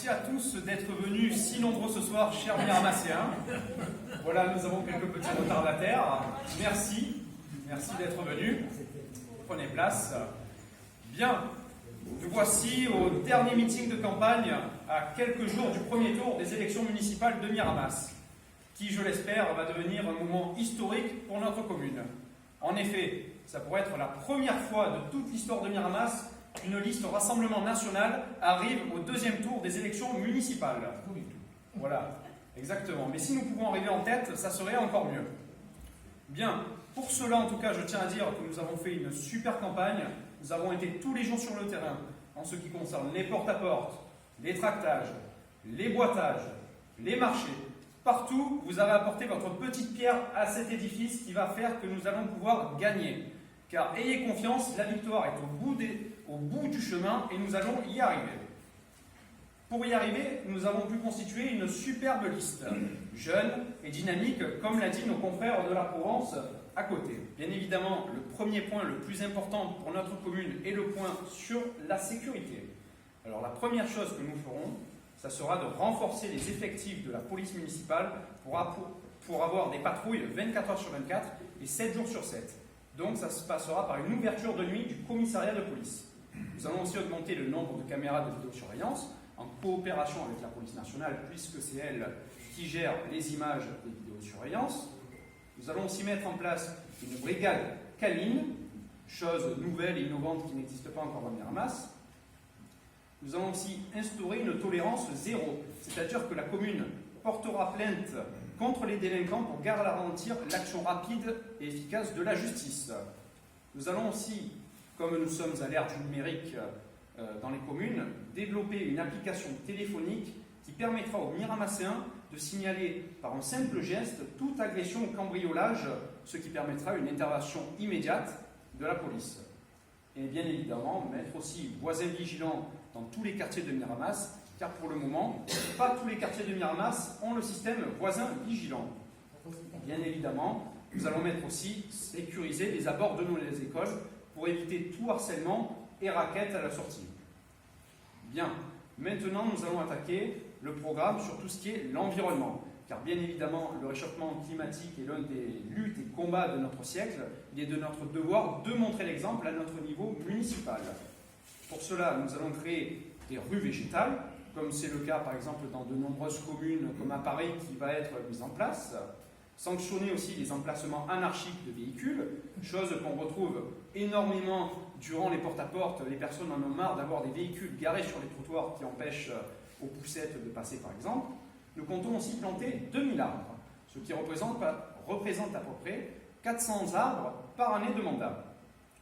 merci à tous d'être venus si nombreux ce soir, chers Miramassiens. Voilà, nous avons quelques petits retardataires. Merci d'être venus. Prenez place. Bien, nous voici au dernier meeting de campagne à quelques jours du premier tour des élections municipales de Miramas, qui, je l'espère, va devenir un moment historique pour notre commune. En effet, ça pourrait être la première fois de toute l'histoire de Miramas qu'une liste au Rassemblement national arrive au deuxième tour des élections municipales. Voilà, exactement. Mais si nous pouvons arriver en tête, ça serait encore mieux. Bien, pour cela, en tout cas, je tiens à dire que nous avons fait une super campagne. Nous avons été tous les jours sur le terrain en ce qui concerne les porte-à-porte, les tractages, les boîtages, les marchés. Partout, vous avez apporté votre petite pierre à cet édifice qui va faire que nous allons pouvoir gagner. Car ayez confiance, la victoire est au bout du chemin et nous allons y arriver. Pour y arriver, nous avons pu constituer une superbe liste, jeune et dynamique, comme l'a dit nos confrères de la Provence à côté. Bien évidemment, le premier point le plus important pour notre commune est le point sur la sécurité. Alors la première chose que nous ferons, ça sera de renforcer les effectifs de la police municipale pour avoir des patrouilles 24 heures sur 24 et 7 jours sur 7. Donc ça se passera par une ouverture de nuit du commissariat de police. Nous allons aussi augmenter le nombre de caméras de vidéosurveillance en coopération avec la police nationale, puisque c'est elle qui gère les images des vidéosurveillances. Nous allons aussi mettre en place une brigade câline, chose nouvelle et innovante qui n'existe pas encore dans Miramas. Nous allons aussi instaurer une tolérance zéro, c'est-à-dire que la commune portera plainte contre les délinquants pour garantir l'action rapide et efficace de la justice. Nous allons aussi, comme nous sommes à l'ère du numérique dans les communes, développer une application téléphonique qui permettra aux Miramassiens de signaler par un simple geste toute agression ou cambriolage, ce qui permettra une intervention immédiate de la police. Et bien évidemment, mettre aussi voisins vigilants dans tous les quartiers de Miramas, car pour le moment, pas tous les quartiers de Miramas ont le système voisin vigilant. Bien évidemment, nous allons mettre aussi sécuriser les abords de nos écoles pour éviter tout harcèlement et raquettes à la sortie. Bien, maintenant nous allons attaquer le programme sur tout ce qui est l'environnement, car bien évidemment le réchauffement climatique est l'un des luttes et combats de notre siècle. Il est de notre devoir de montrer l'exemple à notre niveau municipal. Pour cela, nous allons créer des rues végétales, comme c'est le cas par exemple dans de nombreuses communes comme à Paris qui va être mise en place. Sanctionner aussi les emplacements anarchiques de véhicules, chose qu'on retrouve énormément durant les porte-à-porte. Les personnes en ont marre d'avoir des véhicules garés sur les trottoirs qui empêchent aux poussettes de passer par exemple. Nous comptons aussi planter 2000 arbres, ce qui représente à peu près 400 arbres par année de mandat.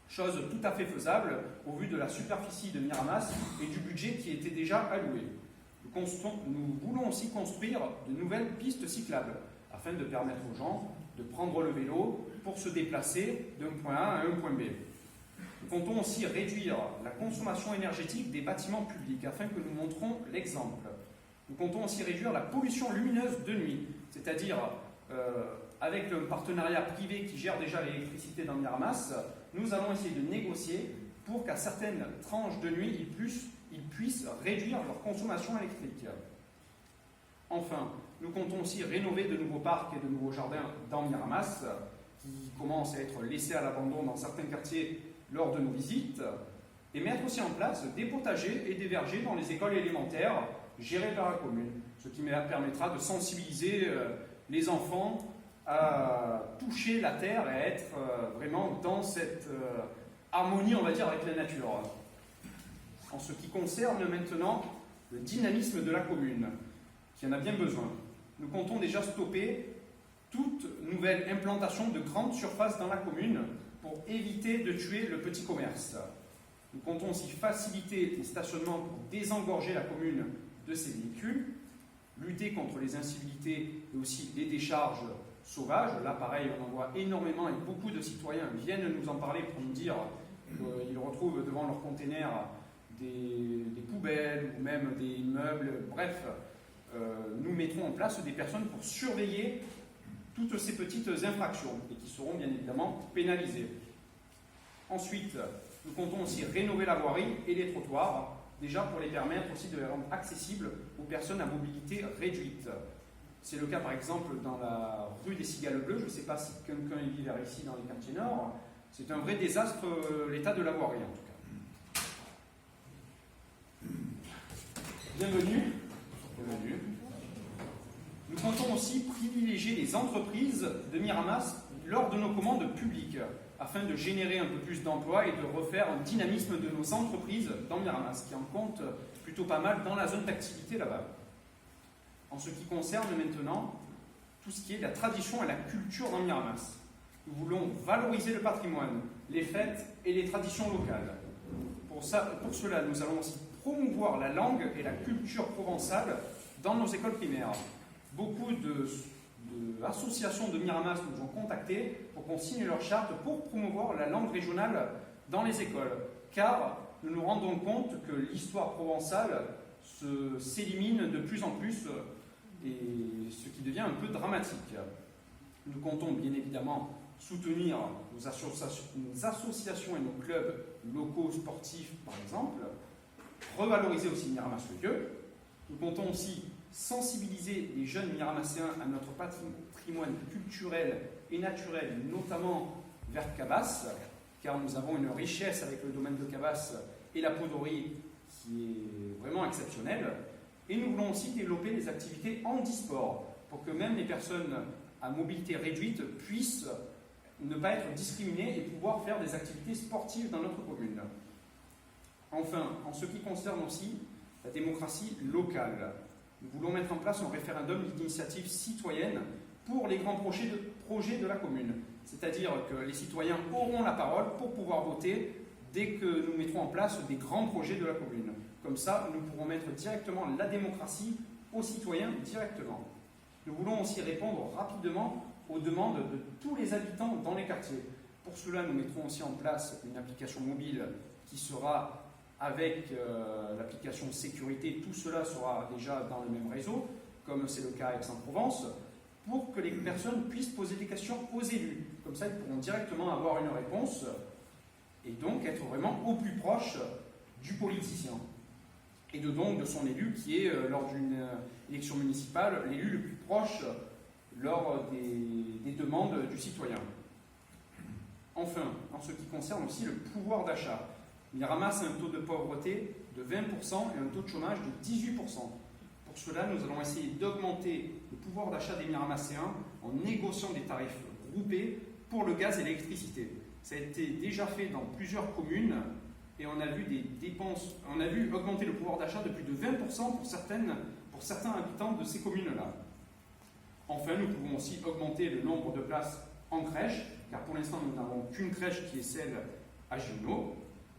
Chose tout à fait faisable au vu de la superficie de Miramas et du budget qui était déjà alloué. Nous voulons aussi construire de nouvelles pistes cyclables afin de permettre aux gens de prendre le vélo pour se déplacer d'un point A à un point B. Nous comptons aussi réduire la consommation énergétique des bâtiments publics afin que nous montrons l'exemple. Nous comptons aussi réduire la pollution lumineuse de nuit, c'est-à-dire avec le partenariat privé qui gère déjà l'électricité dans Miramas, nous allons essayer de négocier pour qu'à certaines tranches de nuit, ils puissent réduire leur consommation électrique. Enfin, nous comptons aussi rénover de nouveaux parcs et de nouveaux jardins dans Miramas, qui commencent à être laissés à l'abandon dans certains quartiers lors de nos visites, et mettre aussi en place des potagers et des vergers dans les écoles élémentaires gérées par la commune, ce qui permettra de sensibiliser les enfants à toucher la terre et à être vraiment dans cette harmonie, on va dire, avec la nature. En ce qui concerne maintenant le dynamisme de la commune, qui en a bien besoin, nous comptons déjà stopper toute nouvelle implantation de grandes surfaces dans la commune pour éviter de tuer le petit commerce. Nous comptons aussi faciliter les stationnements pour désengorger la commune de ses véhicules, lutter contre les incivilités et aussi les décharges sauvages. Là, pareil, on en voit énormément et beaucoup de citoyens viennent nous en parler pour nous dire qu'ils retrouvent devant leurs containers des poubelles ou même des meubles. Bref, nous mettrons en place des personnes pour surveiller toutes ces petites infractions et qui seront bien évidemment pénalisées. Ensuite, nous comptons aussi rénover la voirie et les trottoirs déjà pour les permettre aussi de les rendre accessibles aux personnes à mobilité réduite. C'est le cas par exemple dans la rue des Cigales Bleues, je ne sais pas si quelqu'un vit vers ici dans les quartiers nord, c'est un vrai désastre l'état de la voirie en tout cas. Bienvenue. Bienvenue. Nous comptons aussi privilégier les entreprises de Miramas lors de nos commandes publiques, afin de générer un peu plus d'emplois et de refaire un dynamisme de nos entreprises dans Miramas, qui en compte plutôt pas mal dans la zone d'activité là-bas. En ce qui concerne maintenant tout ce qui est la tradition et la culture dans Miramas, nous voulons valoriser le patrimoine, les fêtes et les traditions locales. Pour cela, nous allons aussi promouvoir la langue et la culture provençale dans nos écoles primaires. Beaucoup d'associations de Miramas nous ont contactés pour qu'on signe leur charte pour promouvoir la langue régionale dans les écoles. Car nous nous rendons compte que l'histoire provençale s'élimine de plus en plus, et ce qui devient un peu dramatique. Nous comptons bien évidemment soutenir nos associations et nos clubs locaux sportifs, par exemple, revaloriser aussi Miramas le lieu. Nous comptons aussi sensibiliser les jeunes Miramassiens à notre patrimoine culturel et naturel, notamment vers Cabas, car nous avons une richesse avec le domaine de Cabas et la poterie qui est vraiment exceptionnelle. Et nous voulons aussi développer les activités handisport pour que même les personnes à mobilité réduite puissent ne pas être discriminées et pouvoir faire des activités sportives dans notre commune. Enfin, en ce qui concerne aussi la démocratie locale, nous voulons mettre en place un référendum d'initiative citoyenne pour les grands projets de la commune. C'est-à-dire que les citoyens auront la parole pour pouvoir voter dès que nous mettrons en place des grands projets de la commune. Comme ça, nous pourrons mettre directement la démocratie aux citoyens directement. Nous voulons aussi répondre rapidement aux demandes de tous les habitants dans les quartiers. Pour cela, nous mettrons aussi en place une application mobile qui sera avec l'application sécurité. Tout cela sera déjà dans le même réseau, comme c'est le cas à Aix-en-Provence, pour que les personnes puissent poser des questions aux élus. Comme ça, ils pourront directement avoir une réponse et donc être vraiment au plus proche du politicien et donc de son élu qui est, lors d'une élection municipale, l'élu le plus proche lors des demandes du citoyen. Enfin, en ce qui concerne aussi le pouvoir d'achat, Miramas a un taux de pauvreté de 20% et un taux de chômage de 18%. Pour cela, nous allons essayer d'augmenter le pouvoir d'achat des Miramassiens en négociant des tarifs groupés pour le gaz et l'électricité. Ça a été déjà fait dans plusieurs communes et on a vu augmenter le pouvoir d'achat de plus de 20% pour certains habitants de ces communes-là. Enfin, nous pouvons aussi augmenter le nombre de places en crèche, car pour l'instant, nous n'avons qu'une crèche qui est celle à Gimno.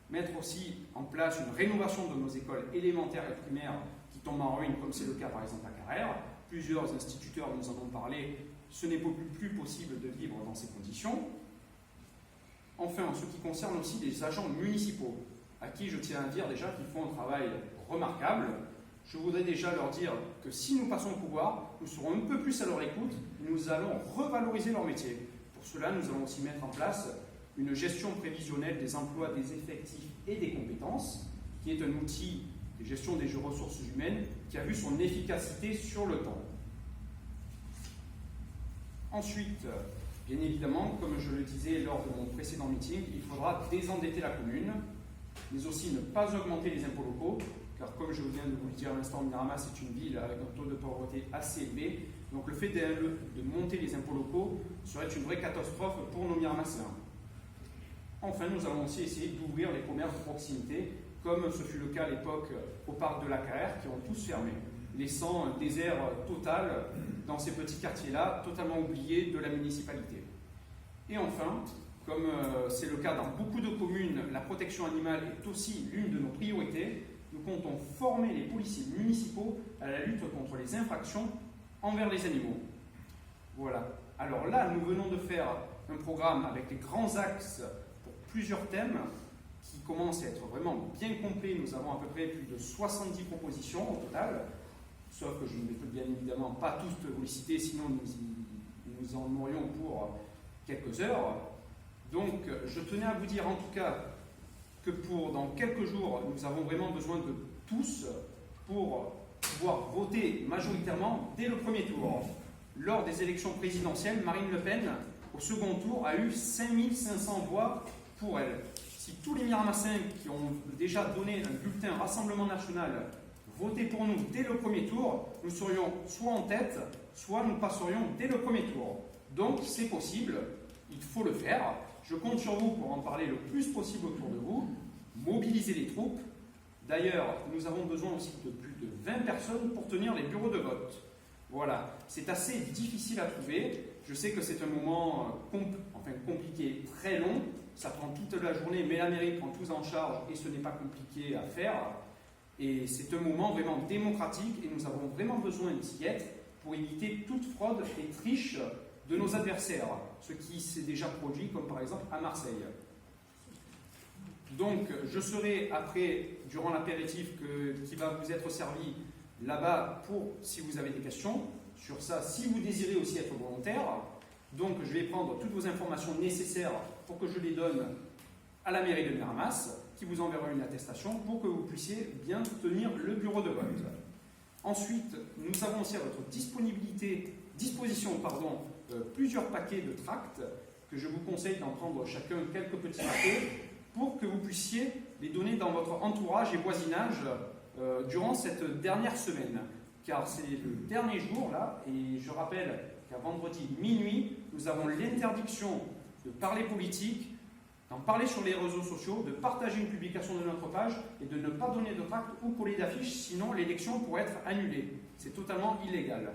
Mettre aussi en place une rénovation de nos écoles élémentaires et primaires qui tombent en ruine, comme c'est le cas par exemple à Carrère. Plusieurs instituteurs nous en ont parlé, ce n'est plus possible de vivre dans ces conditions. Enfin, en ce qui concerne aussi les agents municipaux, à qui je tiens à dire déjà qu'ils font un travail remarquable, je voudrais déjà leur dire que si nous passons au pouvoir, nous serons un peu plus à leur écoute et nous allons revaloriser leur métier. Pour cela, nous allons aussi mettre en place une gestion prévisionnelle des emplois, des effectifs et des compétences, qui est un outil de gestion des ressources humaines qui a vu son efficacité sur le temps. Ensuite, bien évidemment, comme je le disais lors de mon précédent meeting, il faudra désendetter la commune, mais aussi ne pas augmenter les impôts locaux, car comme je viens de vous le dire à l'instant, Miramas est une ville avec un taux de pauvreté assez élevé, donc le fait de monter les impôts locaux serait une vraie catastrophe pour nos Miramassiens. Enfin, nous allons aussi essayer d'ouvrir les commerces de proximité, comme ce fut le cas à l'époque au parc de la Carrère, qui ont tous fermé, laissant un désert total dans ces petits quartiers-là, totalement oubliés de la municipalité. Et enfin, comme c'est le cas dans beaucoup de communes, la protection animale est aussi l'une de nos priorités. Nous comptons former les policiers municipaux à la lutte contre les infractions envers les animaux. Voilà. Alors là, nous venons de faire un programme avec des grands axes pour plusieurs thèmes qui commencent à être vraiment bien complets. Nous avons à peu près plus de 70 propositions au total, sauf que je ne vais bien évidemment pas tous vous les citer, sinon nous en aurions pour quelques heures. Donc, je tenais à vous dire en tout cas que dans quelques jours, nous avons vraiment besoin de tous pour pouvoir voter majoritairement dès le premier tour. Lors des élections présidentielles, Marine Le Pen, au second tour, a eu 5500 voix pour elle. Si tous les Miramassins qui ont déjà donné un bulletin Rassemblement National votaient pour nous dès le premier tour, nous serions soit en tête, soit nous passerions dès le premier tour. Donc c'est possible, il faut le faire. Je compte sur vous pour en parler le plus possible autour de vous, mobiliser les troupes. D'ailleurs, nous avons besoin aussi de plus de 20 personnes pour tenir les bureaux de vote. Voilà, c'est assez difficile à trouver. Je sais que c'est un moment compliqué, très long. Ça prend toute la journée, mais la mairie prend tout en charge et ce n'est pas compliqué à faire. Et c'est un moment vraiment démocratique et nous avons vraiment besoin d'y être pour éviter toute fraude et triche de nos adversaires, ce qui s'est déjà produit, comme par exemple à Marseille. Donc, je serai après, durant l'apéritif qui va vous être servi là-bas pour, si vous avez des questions sur ça, si vous désirez aussi être volontaire. Donc, je vais prendre toutes vos informations nécessaires pour que je les donne à la mairie de Miramas, qui vous enverra une attestation pour que vous puissiez bien tenir le bureau de vote. Ensuite, nous avons aussi à votre disposition plusieurs paquets de tracts que je vous conseille d'en prendre chacun quelques petits paquets pour que vous puissiez les donner dans votre entourage et voisinage durant cette dernière semaine. Car c'est le dernier jour là, et je rappelle qu'à vendredi minuit, nous avons l'interdiction de parler politique, d'en parler sur les réseaux sociaux, de partager une publication de notre page et de ne pas donner de tracts ou coller d'affiches, sinon l'élection pourrait être annulée. C'est totalement illégal.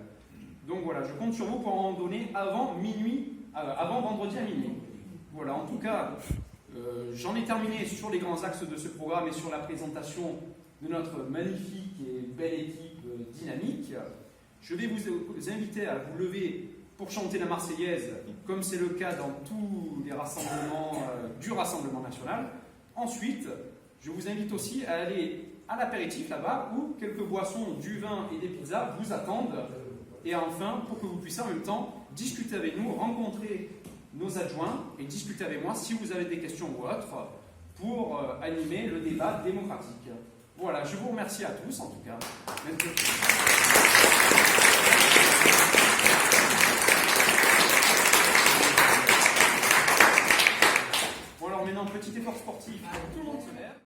Donc voilà, je compte sur vous pour en donner avant vendredi à minuit. Voilà, en tout cas, j'en ai terminé sur les grands axes de ce programme et sur la présentation de notre magnifique et belle équipe dynamique. Je vais vous inviter à vous lever pour chanter la Marseillaise, comme c'est le cas dans tous les rassemblements du Rassemblement National. Ensuite, je vous invite aussi à aller à l'apéritif là-bas, où quelques boissons, du vin et des pizzas vous attendent. Et enfin, pour que vous puissiez en même temps discuter avec nous, rencontrer nos adjoints et discuter avec moi si vous avez des questions ou autres pour animer le débat démocratique. Voilà, je vous remercie à tous en tout cas.